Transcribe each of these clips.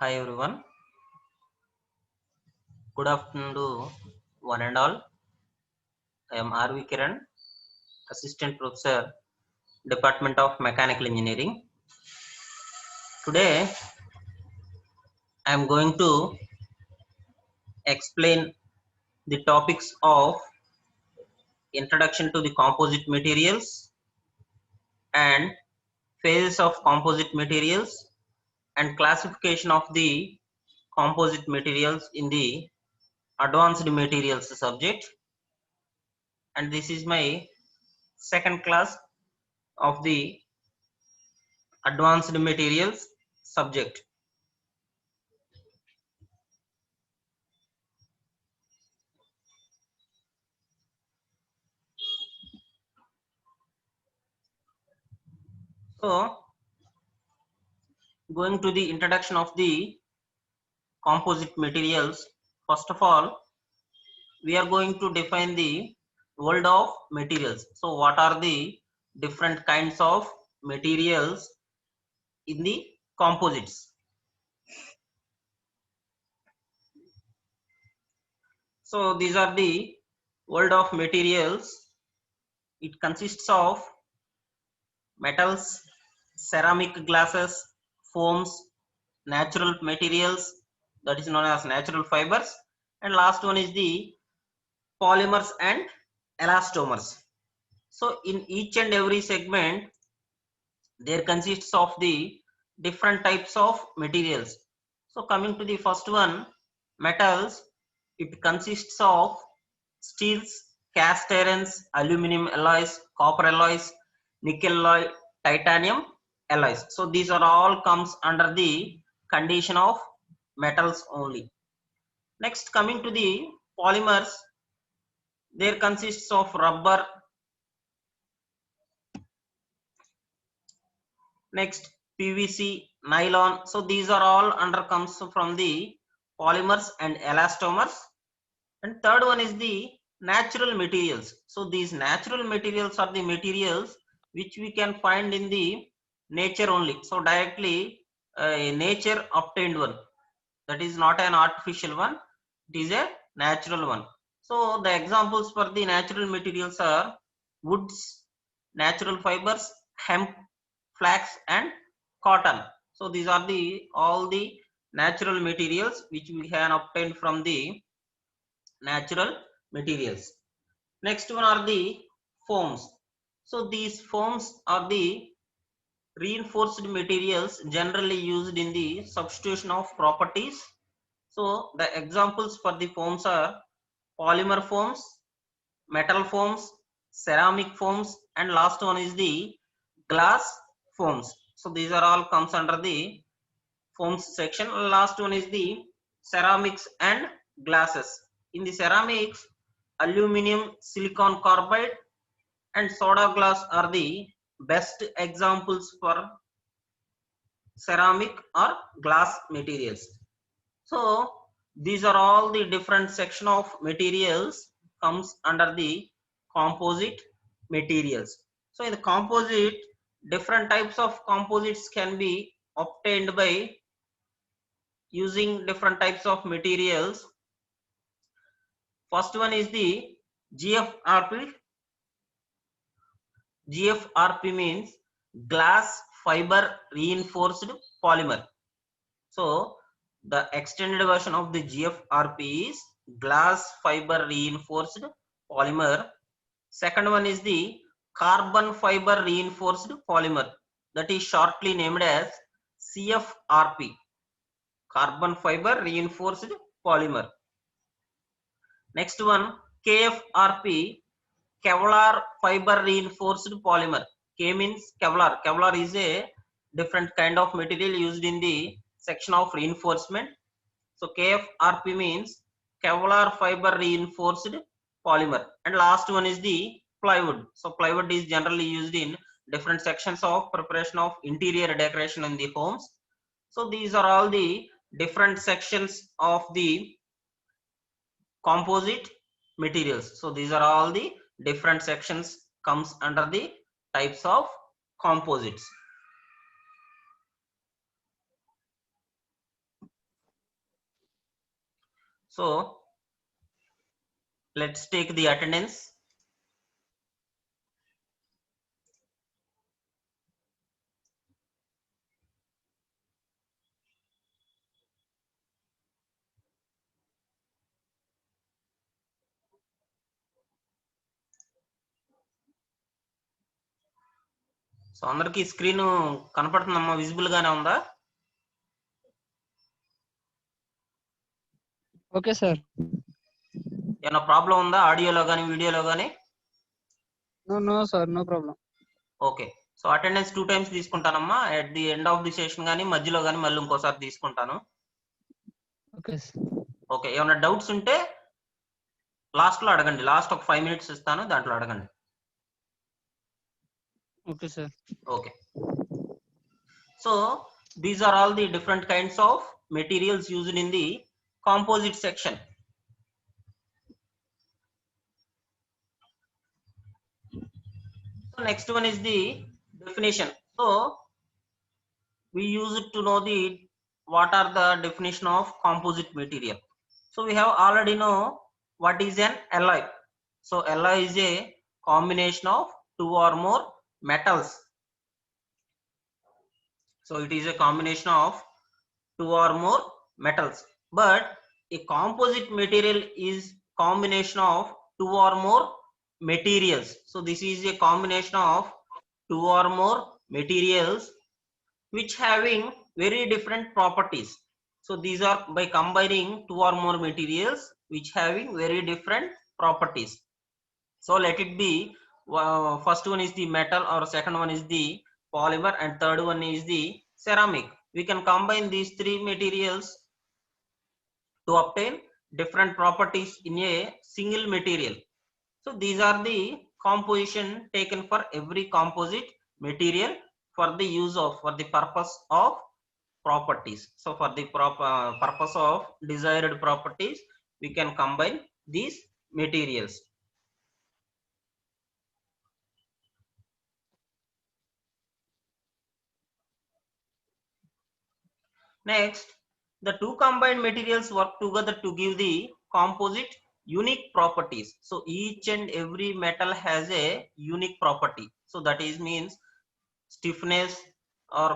Hi everyone, good afternoon to one and all. I am R.V. Kiran, Assistant Professor, Department of Mechanical Engineering. Today I am going to explain the topics of Introduction to the Composite Materials and Phases of Composite Materials and Classification of the Composite Materials in the Advanced Materials subject. And this is my second class of the Advanced Materials subject. So, going to the introduction of the composite materials, first of all, we are going to define the world of materials. So, what are the different kinds of materials in the composites? So, these are the world of materials. It consists of metals, ceramic glasses, foams, natural materials, that is known as natural fibers, and last one is the polymers and elastomers. So in each and every segment there consists of the different types of materials. So coming to the first one, metals, it consists of steels, cast irons, aluminum alloys, copper alloys, nickel alloy, titanium alloys. So these are all comes under the condition of metals only. Next, coming to the polymers, there consists of rubber. Next, PVC, nylon. So these are all under comes from the polymers and elastomers. And third one is the natural materials. So these natural materials are the materials which we can find in the nature only. So directly nature obtained one. That is not an artificial one. It is a natural one. So the examples for the natural materials are woods, natural fibers, hemp, flax and cotton. So these are the all the natural materials which we can obtain from the natural materials. Next one are the foams. So these foams are the reinforced materials generally used in the substitution of properties. So the examples for the foams are polymer foams, metal foams, ceramic foams, and last one is the glass foams. So these are all comes under the foams section. Last one is the ceramics and glasses. In the ceramics, aluminum, silicon carbide and soda glass are the best examples for ceramic or glass materials. So these are all the different section of materials comes under the composite materials. So in the composite, different types of composites can be obtained by using different types of materials. First one is the GFRP. GFRP means glass fiber reinforced polymer. So the extended version of the GFRP is glass fiber reinforced polymer. Second one is the carbon fiber reinforced polymer, that is shortly named as CFRP, carbon fiber reinforced polymer. Next one, KFRP, Kevlar fiber reinforced polymer. K means Kevlar. Kevlar is a different kind of material used in the section of reinforcement. So KFRP means Kevlar fiber reinforced polymer. And last one is the plywood. So plywood is generally used in different sections of preparation of interior decoration in the homes. So these are all the different sections of the composite materials. So these are all the different sections comes under the types of composites. So let's take the attendance. So అందరికి screen కనపడుతుందమ్మా, visible గానే ఉందా? Okay sir. ఏమైనా problem ఉందా ఆడియోలో కానీ వీడియోలో కానీ? No sir, no problem. Okay. So attendance 2 times తీసుకుంటానమ్మా. At the end of the session కానీ మధ్యలో కానీ మళ్ళీ ఇంకోసారి తీసుకుంటాను. Okay sir. ఓకే, ఏమైనా డౌట్స్ ఉంటే లాస్ట్ లో అడగండి. లాస్ట్ ఒక 5 minutes ఇస్తాను, దాంట్లో అడగండి. Okay sir. Okay. So these are all the different kinds of materials used in the composite section. So next one is the definition. So we use it to know the what are the definition of composite material. So we have already know what is an alloy. So alloy is a combination of 2 or more metals. So it is a combination of 2 or more metals. But a composite material is combination of 2 or more materials. So this is a combination of 2 or more materials which having very different properties. So these are by combining 2 or more materials which having very different properties. So let it be first one is the metal, or second one is the polymer, and third one is the ceramic. We can combine these 3 materials to obtain different properties in a single material. So these are the composition taken for every composite material for the use of, for the purpose of properties. So for the purpose of desired properties, we can combine these materials. Next, the two combined materials work together to give the composite unique properties. So each and every metal has a unique property. So that is means stiffness or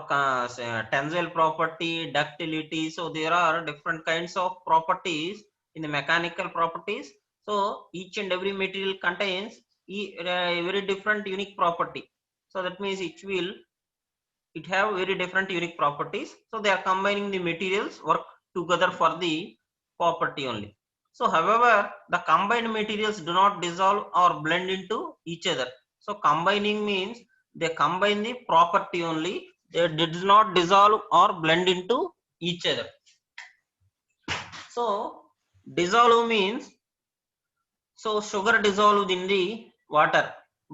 tensile property, ductility. So there are different kinds of properties in the mechanical properties. So each and every material contains a very different unique property. So that means it have very different unique properties. So they are combining the materials work together for the property only. So however, the combined materials do not dissolve or blend into each other. So combining means they combine the property only, they did not dissolve or blend into each other. So dissolve means, so sugar dissolved in the water,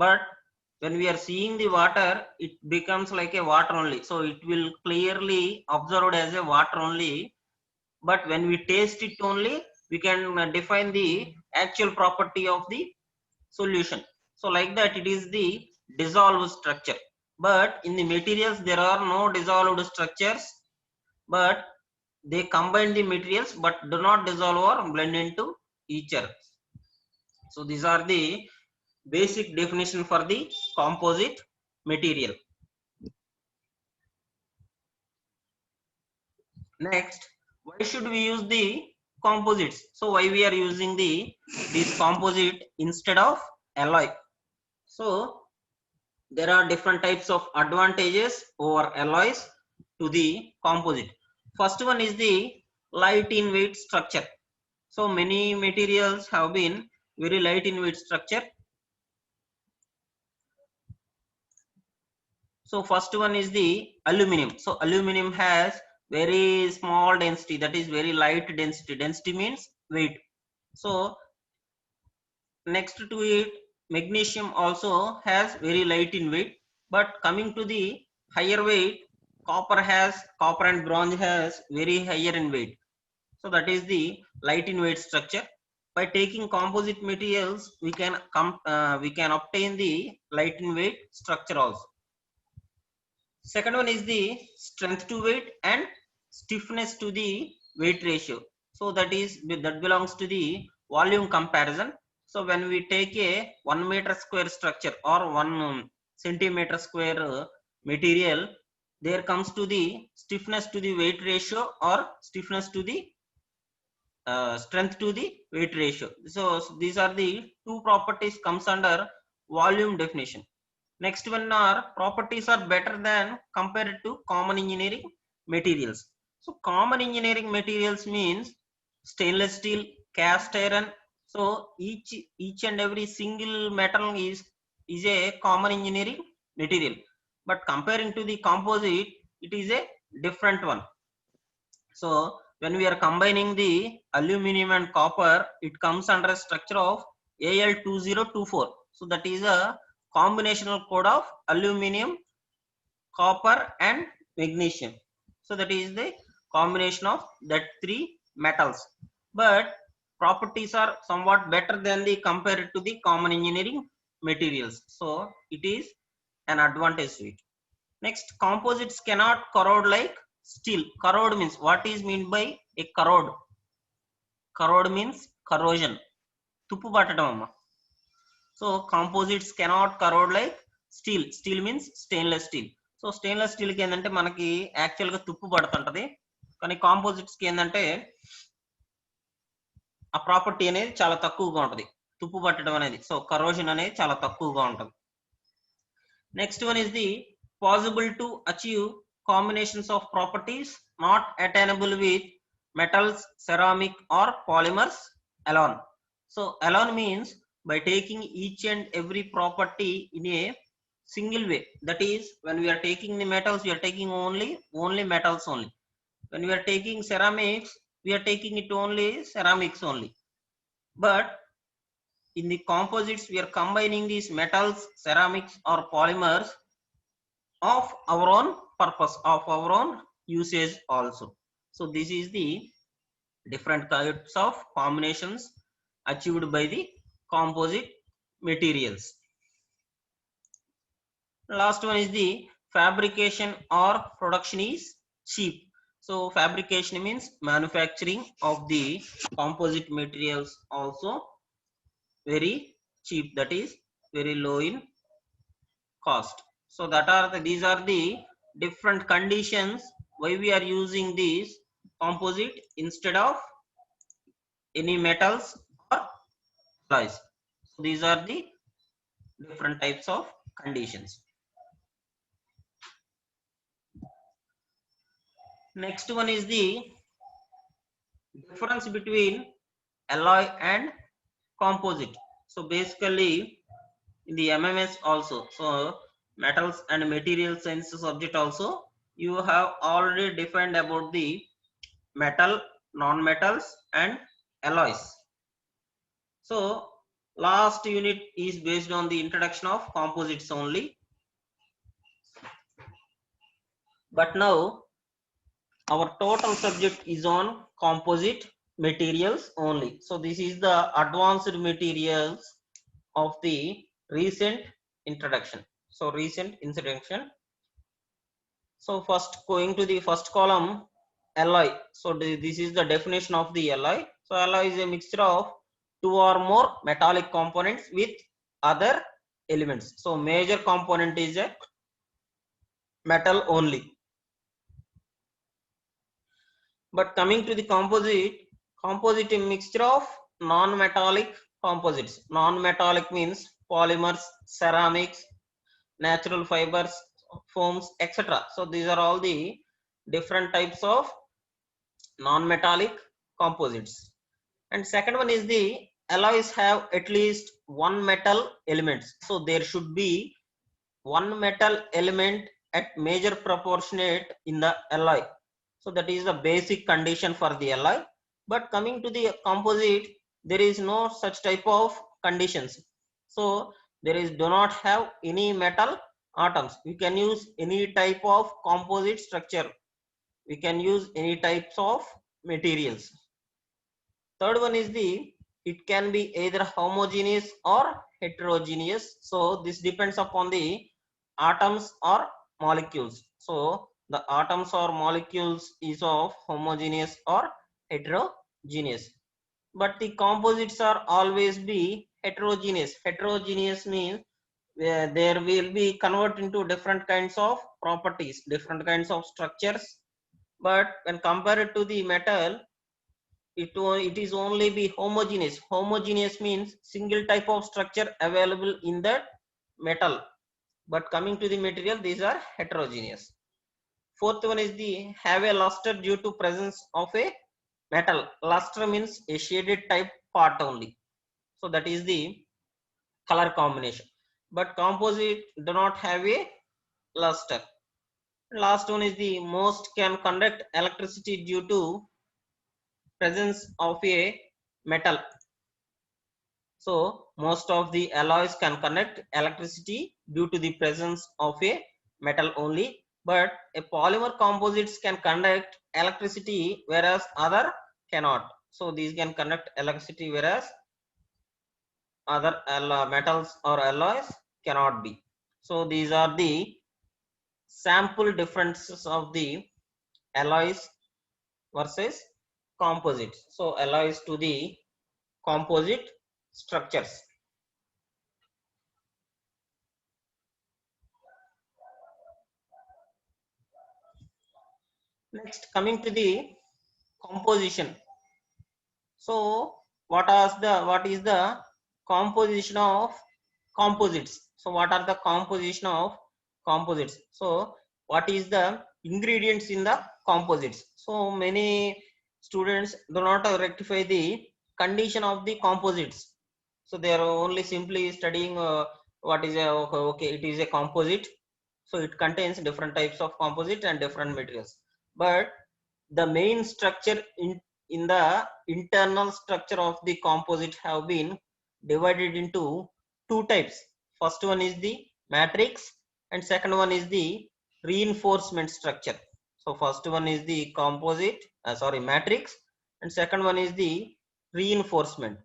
but when we are seeing the water, it becomes like a water only. So it will clearly observed as a water only, but when we taste it only, we can define the actual property of the solution. So like that, it is the dissolved structure. But in the materials, there are no dissolved structures, but they combine the materials but do not dissolve or blend into each other. So these are the basic definition for the composite material. Next, why should we use the composites? So why we are using this composite instead of alloy? So there are different types of advantages over alloys to the composite. First one is the light in weight structure. So many materials have been very light in weight structure. So first one is the aluminum. So aluminum has very small density, that is very light density. Density means weight. So next to it, magnesium also has very light in weight, but coming to the higher weight, copper and bronze has very higher in weight. So that is the light in weight structure. By taking composite materials, we can obtain the light in weight structure also. Second one is the strength to weight and stiffness to the weight ratio. So that belongs to the volume comparison. So when we take a 1 meter square structure or 1 centimeter square material, there comes to the stiffness to the weight ratio or stiffness to the strength to the weight ratio. So these are the two properties comes under volume definition. Next one are properties are better than compared to common engineering materials. So common engineering materials means stainless steel, cast iron. So each and every single metal is a common engineering material. But comparing to the composite, it is a different one. So when we are combining the aluminum and copper, it comes under a structure of Al2024. So that is a combinational code of aluminum, copper and magnesium. So that is the combination of that three metals. But properties are somewhat better than the compared to the common engineering materials. So it is an advantage to it. Next, composites cannot corrode like steel. Corrode means, what is meant by a corrode? Corrode means corrosion. Tuppu pattadam amma. So composites cannot corrode like steel. Steel means stainless steel. So stainless steel కి ఏంటంటే మనకి actual గా తుప్పు పడుతుంటది, కానీ composites కి ఏంటంటే ఆ property అనేది చాలా తక్కువగా ఉంటది, తుప్పు పట్టడం అనేది. సో కరోజన్ అనేది చాలా తక్కువగా ఉంటది. Next one is the possible to achieve combinations of properties not attainable with metals, ceramic or polymers alone. So alone means by taking each and every property in a single way. That is, when we are taking the metals, we are taking only metals only. When we are taking ceramics, we are taking it only ceramics only. But in the composites, we are combining these metals, ceramics or polymers of our own purpose, of our own usage also. So this is the different types of combinations achieved by the composite materials. Last one is the fabrication or production is cheap. So fabrication means manufacturing of the composite materials also very cheap, that is very low in cost. So these are the different conditions why we are using these composite instead of any metals or alloys. So these are the different types of conditions. Next one is the difference between alloy and composite. So basically in the MMS also, so metals and material science subject also, you have already defined about the metal, non-metals and alloys. So last unit is based on the introduction of composites only. But now our total subject is on composite materials only. So this is the advanced materials of the recent introduction. So recent introduction. So first going to the first column, alloy. So this is the definition of the alloy. So alloy is a mixture of two or more metallic components with other elements. So major component is a metal only. But coming to the composite, composite is a mixture of non-metallic composites. Non-metallic means polymers, ceramics, natural fibers, foams, etc. So these are all the different types of non-metallic composites. And second one is the alloys have at least one metal elements. So there should be one metal element at major proportionate in the alloy. So that is the basic condition for the alloy. But coming to the composite, there is no such type of conditions. So there is do not have any metal atoms. We can use any type of composite structure. We can use any types of materials. Third one is the it can be either homogeneous or heterogeneous. So this depends upon the atoms or molecules. So the atoms or molecules is of homogeneous or heterogeneous. Genius. But the composites are always be heterogeneous. Heterogeneous means there will be convert into different kinds of properties, different kinds of structures. But when compared to the metal, it is only be homogeneous. Homogeneous means single type of structure available in that metal. But coming to the material, these are heterogeneous. Fourth one is the have a luster due to presence of a metal. Luster means a shaded type part only. So that is the color combination. But composite do not have a luster. Last one is the most can conduct electricity due to presence of a metal. So most of the alloys can conduct electricity due to the presence of a metal only, but a polymer composites can conduct electricity whereas other cannot. So these can conduct electricity whereas other metals or alloys cannot be. So these are the sample differences of the alloys versus composites. So alloys to the composite structures. Next, coming to the composition. So what is the composition of composites? So what are the composition of composites? So what is the ingredients in the composites? So many students do not rectify the condition of the composites. So they are only simply studying what is a okay, it is a composite. So it contains different types of composite and different materials. But the main structure in the internal structure of the composite have been divided into two types. First one is the matrix and second one is the reinforcement structure. So first one is the composite, matrix, and second one is the reinforcement.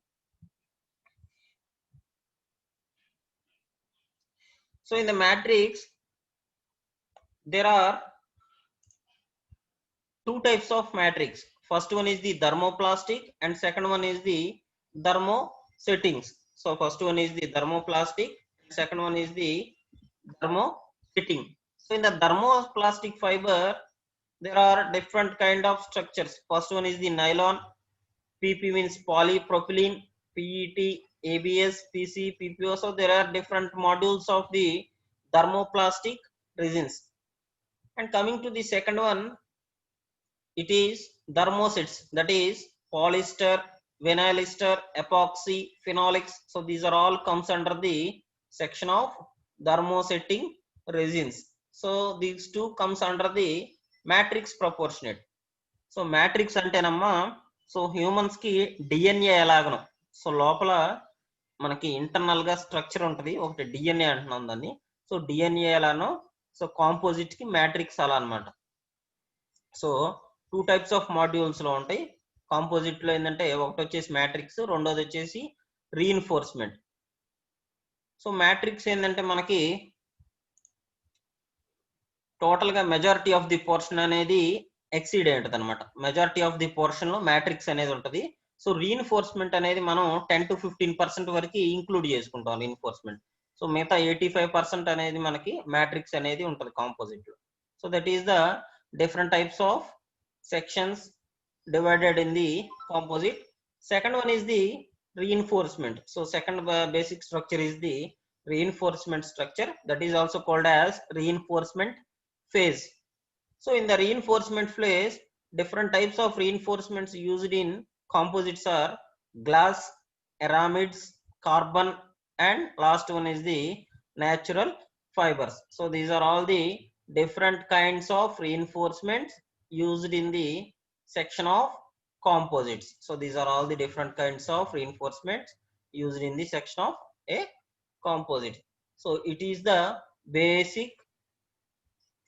So in the matrix, there are two types of matrix. First one is the thermoplastic and second one is the thermosettings. So first one is the thermoplastic, second one is the thermosetting. So in the thermoplastic fiber, there are different kind of structures. First one is the nylon, PP means polypropylene, PET, ABS, PC, PPO. So there are different modules of the thermoplastic resins. And coming to the second one, it is thermosets, that is polyester, vinyl ester, epoxy, phenolics. So these are all comes under the section of thermosetting resins. So these two comes under the matrix proportionate. So matrix అంటేనమ్మా, so humans కి DNA ఎలాగను, so లోపల మనకి internal గా structure ఉంటది, ఒకటి DNA అంటున్నాం దాన్ని. సో డిఎన్ఏ ఎలానో, సో కాంపోజిట్ కి మ్యాట్రిక్స్ అలా అన్నమాట. So two types of modules లో ఉంటాయి. కాంపోజిట్ లో ఏంటంటే ఒకటి వచ్చేసి మ్యాట్రిక్స్, రెండోది వచ్చేసి రీఇన్ఫోర్స్మెంట్. సో మ్యాట్రిక్స్ ఏంటంటే మనకి టోటల్ గా మెజారిటీ ఆఫ్ ది పోర్షన్ అనేది ఎక్సీడ్ అయి ఉంటుంది అనమాట. మెజారిటీ ఆఫ్ ది పోర్షన్ లో మ్యాట్రిక్స్ అనేది ఉంటుంది. సో రీఇన్ఫోర్స్మెంట్ అనేది మనం 10 to 15% వరకు ఇంక్లూడ్ చేసుకుంటాం రీఇన్ఫోర్స్మెంట్. సో మిగతా 85% అనేది మనకి మ్యాట్రిక్స్ అనేది ఉంటుంది కాంపోజిట్ లో. So that is the different types of sections divided in the composite. Second one is the reinforcement. So second basic structure is the reinforcement structure, that is also called as reinforcement phase. So in the reinforcement phase, different types of reinforcements used in composites are glass, aramids, carbon, and last one is the natural fibers. So these are all the different kinds of reinforcements used in the section of composites. So these are all the different kinds of reinforcements used in the section of a composite. So it is the basic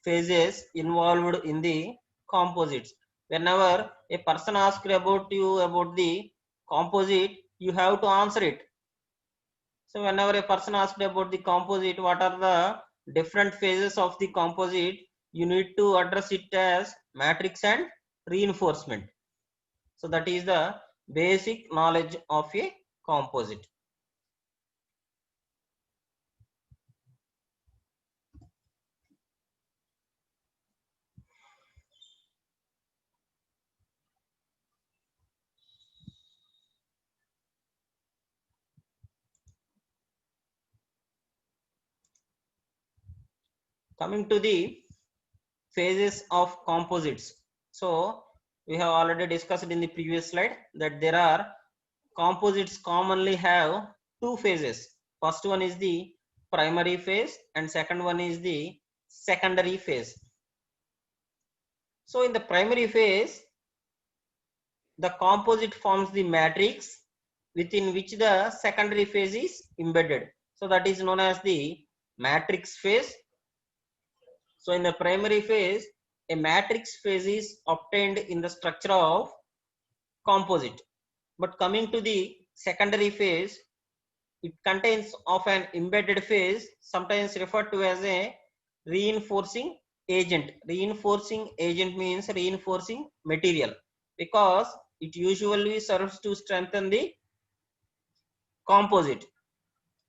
phases involved in the composites. Whenever a person asks about you about the composite, you have to answer it. So whenever a person asked about the composite, what are the different phases of the composite, you need to address it as matrix and reinforcement. So that is the basic knowledge of a composite. Coming to the phases of composites. So we have already discussed in the previous slide that there are composites commonly have two phases. First one is the primary phase and second one is the secondary phase. So in the primary phase, the composite forms the matrix within which the secondary phase is embedded. So that is known as the matrix phase. So in the primary phase, a matrix phase is obtained in the structure of composite. But coming to the secondary phase, it contains of an embedded phase, sometimes referred to as a reinforcing agent. Reinforcing agent means reinforcing material, because it usually serves to strengthen the composite.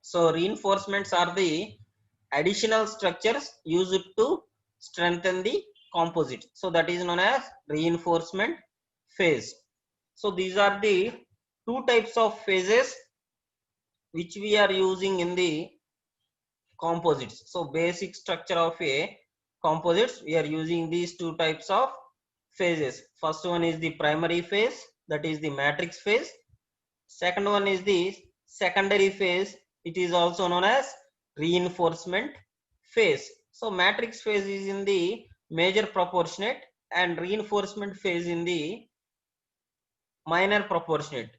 So reinforcements are the additional structures used to strengthen the composite. So that is known as reinforcement phase. So these are the two types of phases which we are using in the composites. So basic structure of a composites, we are using these two types of phases. First one is the primary phase, that is the matrix phase. Second one is the secondary phase, it is also known as reinforcement phase. So matrix phase is in the major proportionate and reinforcement phase in the minor proportionate.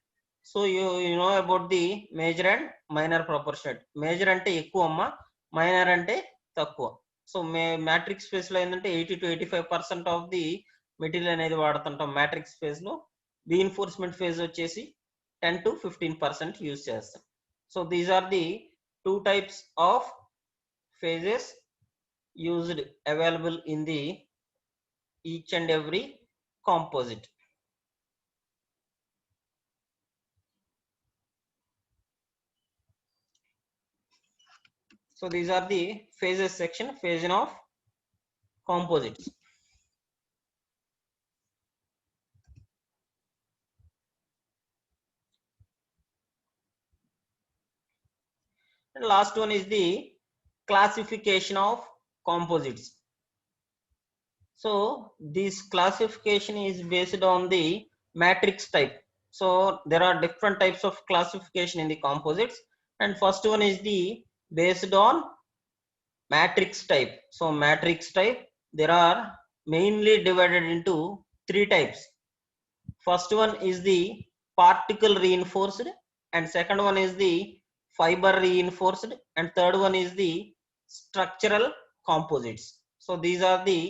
So you know about the major and minor proportionate. Major ante ekku amma, minor ante takkuva. So matrix phase lo endante 80 to 85% of the material అనేది వాడుతుంటాం matrix phase లో. Reinforcement phase వచ్చేసి 10 to 15% use చేస్తాం. So these are the two types of phases used available in the each and every composite. So these are the phases section, phase of composites. And last one is the classification of composites. So this classification is based on the matrix type. So there are different types of classification in the composites, and first one is the based on matrix type. So matrix type, there are mainly divided into three types. First one is the particle reinforced, and second one is the fiber reinforced, and third one is the structural composites. So these are the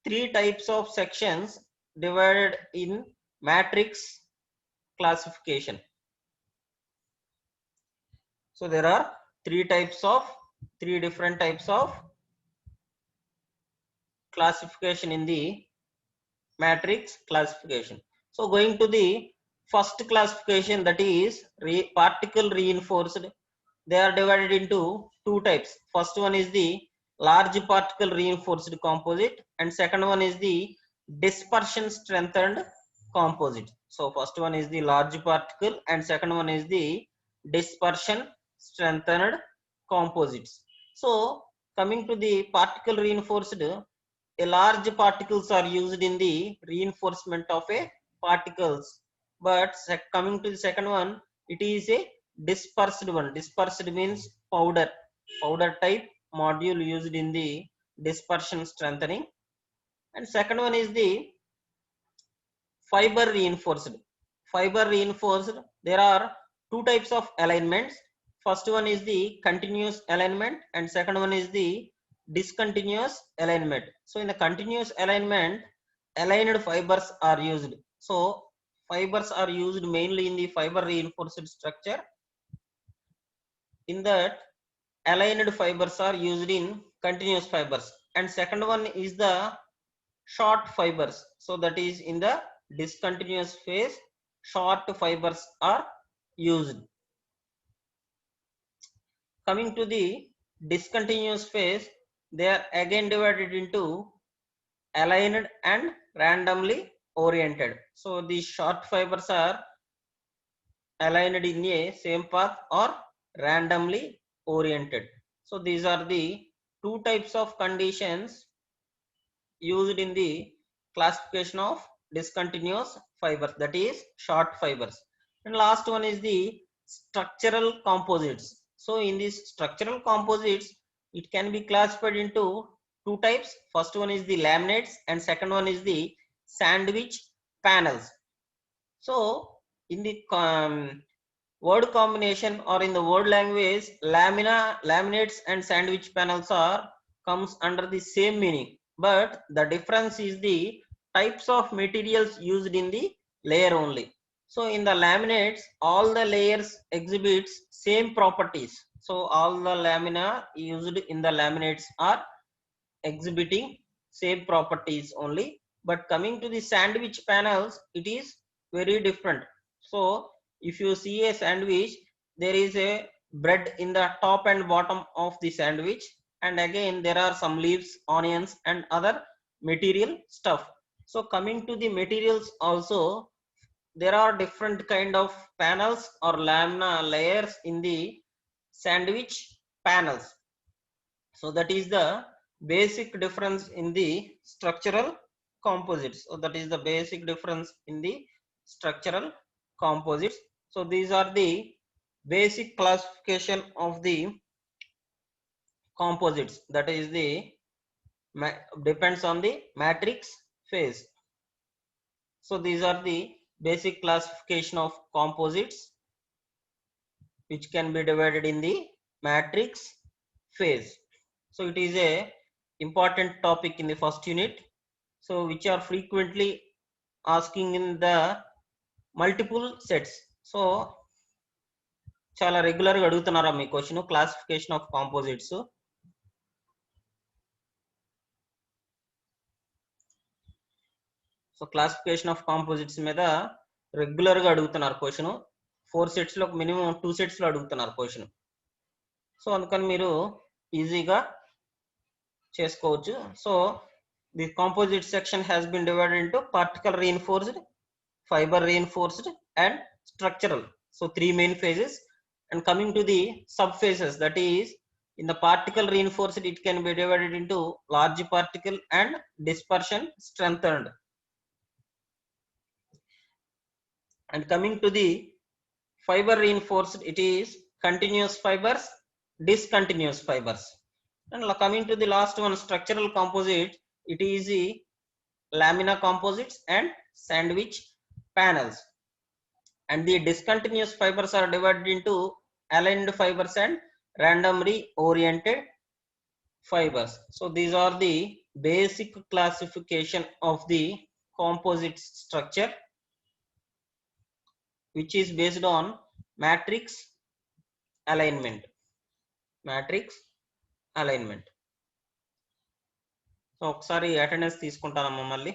three types of sections divided in matrix classification. So there are three different types of classification in the matrix classification. So going to the first classification, that is particle reinforced, they are divided into two types. First one is the large particle reinforced composite, and second one is the dispersion strengthened composite. So first one is the large particle and second one is the dispersion strengthened composites. So coming to the particle reinforced, a large particles are used in the reinforcement of a particles, but coming to the second one, it is a dispersed one. Dispersed means powder type module used in the dispersion strengthening. And second one is the fiber reinforced. Fiber reinforced, there are two types of alignments. First one is the continuous alignment and second one is the discontinuous alignment. So in the continuous alignment, aligned fibers are used. So fibers are used mainly in the fiber reinforced structure. In that, aligned fibers are used in continuous fibers, and second one is the short fibers. So that is in the discontinuous phase, short fibers are used. Coming to the discontinuous phase, they are again divided into aligned and randomly oriented. So these short fibers are aligned in a same path or randomly oriented. So these are the two types of conditions used in the classification of discontinuous fibers, that is short fibers. And last one is the structural composites. So in these structural composites, it can be classified into two types. First one is the laminates and second one is the sandwich panels. So in the word combination or in the word language, laminates and sandwich panels are comes under the same meaning, but the difference is the types of materials used in the layer only. So in the laminates, all the layers exhibits same properties. So all the lamina used in the laminates are exhibiting same properties only, but coming to the sandwich panels, it is very different. So if you see a sandwich, there is a bread in the top and bottom of the sandwich, and again there are some leaves, onions and other material stuff. So coming to the materials also, there are different kind of panels or lamina layers in the sandwich panels. So that is the basic difference in the structural composites. So that is the basic difference in the structural composites. So these are the basic classification of the composites, that is the depends on the matrix phase. So these are the basic classification of composites, which can be divided in the matrix phase. So it is a important topic in the first unit, so which are frequently asking in the multiple sets. So చాలా regular గా అడుగుతున్నారా మీ question classification of composites. So classification of composites మీద regular గా అడుగుతున్నారు question. 4 sets లో minimum 2 sets లో అడుగుతున్నారు క్వశ్చన్. సో అందుకని మీరు ఈజీగా చేసుకోవచ్చు. So the composite section has been divided into particle reinforced, fiber reinforced and structural. So 3 main phases. And coming to the sub phases, that is in the particle reinforced, it can be divided into large particle and dispersion strengthened. And coming to the fiber reinforced, it is continuous fibers, discontinuous fibers. And coming to the last one, structural composite, it is the lamina composites and sandwich panels. And the discontinuous fibers are divided into aligned fibers and randomly oriented fibers. So these are the basic classification of the composite structure, which is based on matrix alignment. Matrix alignment. So ఒకసారి attendance తీసుకుంటానమ్మా మళ్ళీ.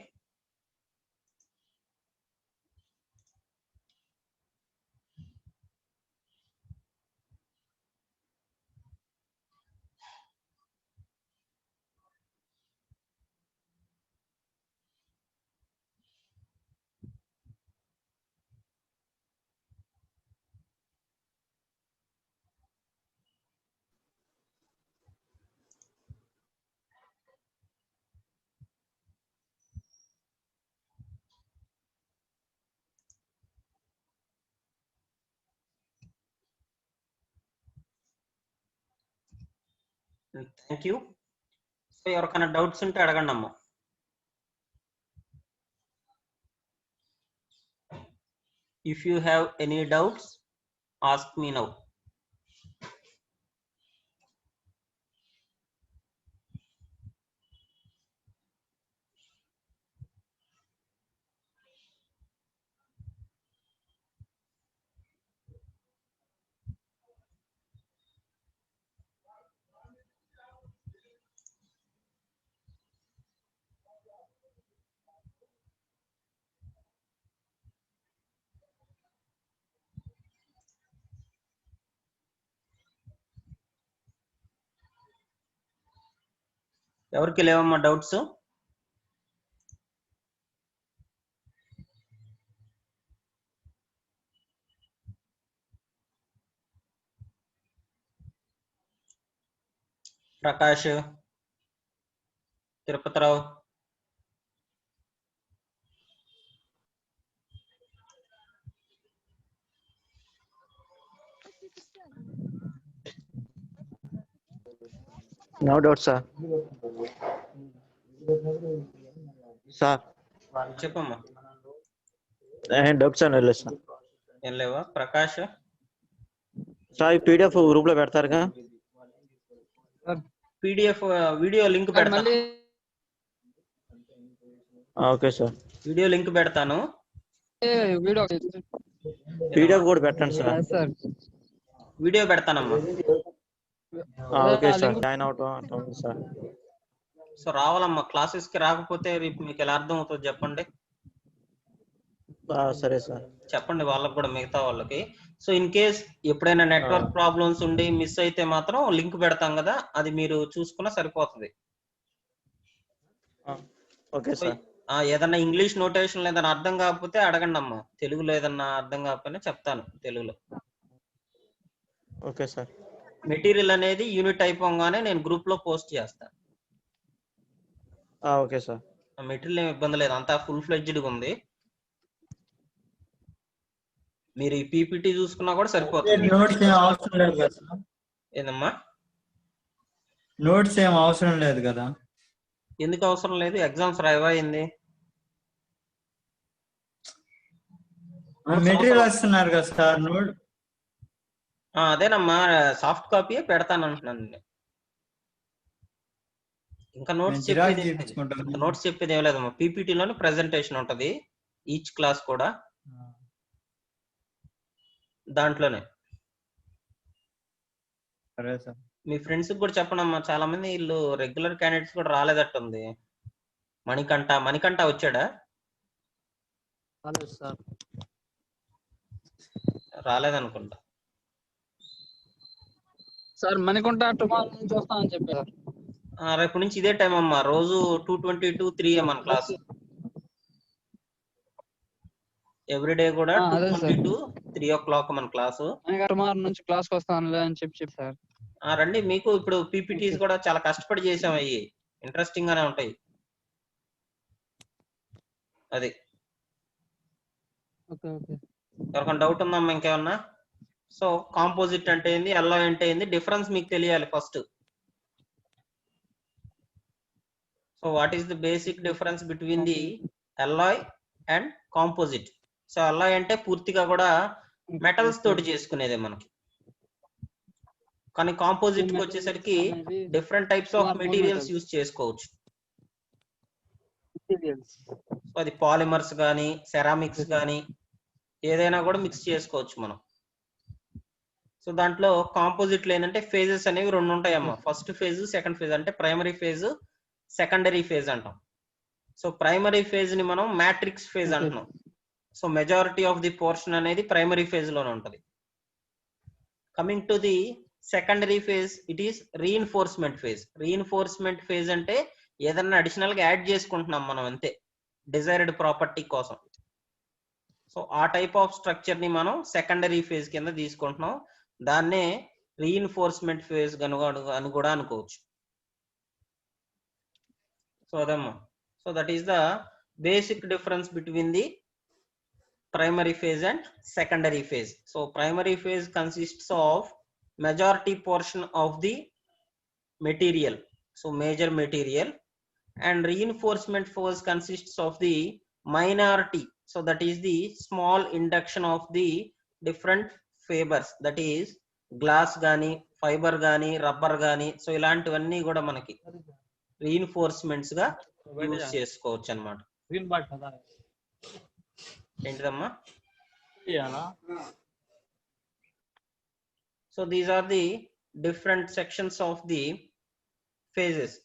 Thank you. So ఎవరికైనా doubts ఉంటే అడగండి అమ్మా. If you have any doubts, ask me now. ఎవరికి లేవమ్మా డౌట్స్? Prakash, Tirupatirao, No doubt, sir. Sir, చెప్పమ్మా. doubts are లేదు సార్. ఏం లేవా? ప్రకాష్, సార్ ఈ పీడిఎఫ్ గ్రూప్ లో పెడతారుగా? పీడిఎఫ్ వీడియో లింక్ సార్ పెడతాను. మళ్ళీ ఓకే సార్. వీడియో లింక్ పెడతాను. వీడియో పీడిఎఫ్ కూడా పెట్టండి సార్. సార్ వీడియో పెడతానమ్మా. Okay sir. జాయిన్ అవటం సార్. సో రావాలమ్మా, క్లాసెస్ కి రాకపోతే రేపు మీకు ఎలా అర్థం అవుతుంది చెప్పండి. సరే సార్. చెప్పండి వాళ్ళకి కూడా, మిగతా వాళ్ళకి. సో ఇన్ కేస్ ఎప్పుడైనా నెట్వర్క్ ప్రాబ్లమ్స్ ఉండి మిస్ అయితే మాత్రం లింక్ పెడతాం కదా, అది మీరు చూసుకున్నా సరిపోతుంది. Okay sir. ఏదన్నా ఇంగ్లీష్ నోటేషన్ ఏదైనా అర్థం కాకపోతే అడగండి అమ్మా. తెలుగులో ఏదన్నా అర్థం కాకపోయినా చెప్తాను తెలుగులో. Okay sir. మెటీరియల్ అనేది యూనిట్ అయిపోగానే నేను గ్రూప్ లో పోస్ట్ చేస్తాను. Okay sir. మెటీరియల్ ఏమి ఇబ్బంది లేదు, అంతా ఫుల్ ఫ్లెడ్జ్డ్ ఉంది. మీరు ఈ పీపీటీ చూసుకున్నా కూడా సరిపోతుంది. నోట్స్ ఏం అవసరం లేదు కదా సార్? ఏందమ్మా? నోట్స్ ఏం అవసరం లేదు కదా? ఎందుకు అవసరం లేదు? ఎగ్జామ్స్ రాయింది. మెటీరియల్ వస్తున్నారు కదా సార్. నోట్ అదేనమ్మా, సాఫ్ట్ కాపీ పెడతాను అంటున్నాను. ఇంకా నోట్స్ చెప్పేది ఏం లేదమ్మా. పీపీటీలోనే ప్రెజెంటేషన్ ఉంటది, ఈచ్ క్లాస్ కూడా దాంట్లోనే. సరే సార్. మీ ఫ్రెండ్స్ కూడా చెప్పండమ్మా, చాలా మంది వీళ్ళు రెగ్యులర్ క్యాండిడేట్స్ కూడా రాలేదట్టుంది. మణికంఠ వచ్చాడా? సార్ రాలేదనుకుంటా. సార్ మణికుంట టుమారో నుంచి వస్తామని చెప్పారు. రేపు నుంచి ఇదే టైం అమ్మా, రోజు 2:20 to 3 మన క్లాస్. ఎవ్రీడే కూడా 2:20 to 3 o'clock మన క్లాసు. టుమారో నుంచి క్లాస్ వస్తానులే అని చెప్పి సార్. రండి. మీకు ఇప్పుడు పీపీటీస్ కూడా చాలా కష్టపడి చేసాం, అయ్యి ఇంట్రెస్టింగ్ గానే ఉంటాయి. అది ఎవరికైనా డౌట్ ఉందమ్మా ఇంకేమన్నా? సో కాంపోజిట్ అంటే ఏంది, ఎల్లాయ్ అంటే ఏంది, డిఫరెన్స్ మీకు తెలియాలి first. So what is the basic difference between the alloy and composite? So alloy అంటే పూర్తిగా కూడా మెటల్స్ తోటి చేసుకునేదే మనకి, కానీ కాంపోజిట్ కి వచ్చేసరికి different types of materials use చేసుకోవచ్చు. సో అది పాలిమర్స్ కానీ సెరామిక్స్ కానీ ఏదైనా కూడా మిక్స్ చేసుకోవచ్చు మనం. సో దాంట్లో కాంపోజిట్లు ఏంటంటే ఫేజెస్ అనేవి 2 ఉంటాయమ్మా. First phase, second phase. అంటే ప్రైమరీ ఫేజ్, సెకండరీ ఫేజ్ అంటాం. సో ప్రైమరీ ఫేజ్ ని మనం మ్యాట్రిక్స్ ఫేజ్ అంటున్నాం. So majority of the portion అనేది ప్రైమరీ ఫేజ్ లోనే ఉంటది. Coming to the secondary phase, it is reinforcement phase. Reinforcement phase అంటే ఏదన్నా అడిషనల్ గా యాడ్ చేసుకుంటున్నాం మనం అంతే, డిజైర్డ్ ప్రాపర్టీ కోసం. సో ఆ టైప్ ఆఫ్ స్ట్రక్చర్ ని మనం సెకండరీ ఫేజ్ కింద తీసుకుంటున్నాం. దాన్నే రీఇన్ఫోర్స్మెంట్ ఫేజ్ అని కూడా అనుకోవచ్చు. సో అదమ్మా. So that is the basic difference between the primary phase and secondary phase. So primary phase consists of majority portion of the material, so major material, and reinforcement phase consists of the minority, so that is the small induction of the different fibers, that is glass gani, fiber gani, rubber gani. So ilantivanni kuda manaki reinforcements ga use chesukovachu annamata. ఏంటిదమ్మా? So these are the different sections of the phases.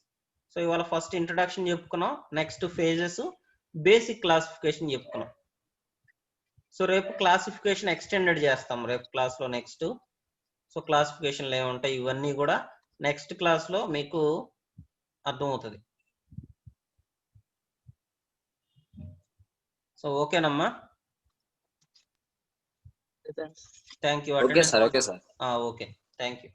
So ఇవాళ first introduction చెప్పుకున్నాం, next phases, basic classification చెప్పుకున్నాం. So రేపు classification extended చేస్తాం రేపు class లో next. So క్లాసిఫికేషన్లు ఏముంటాయి ఇవన్నీ కూడా నెక్స్ట్ క్లాస్ లో మీకు అర్థమవుతుంది. సో ఓకేనమ్మా, thank you. Okay sir, okay sir. Okay, thank you.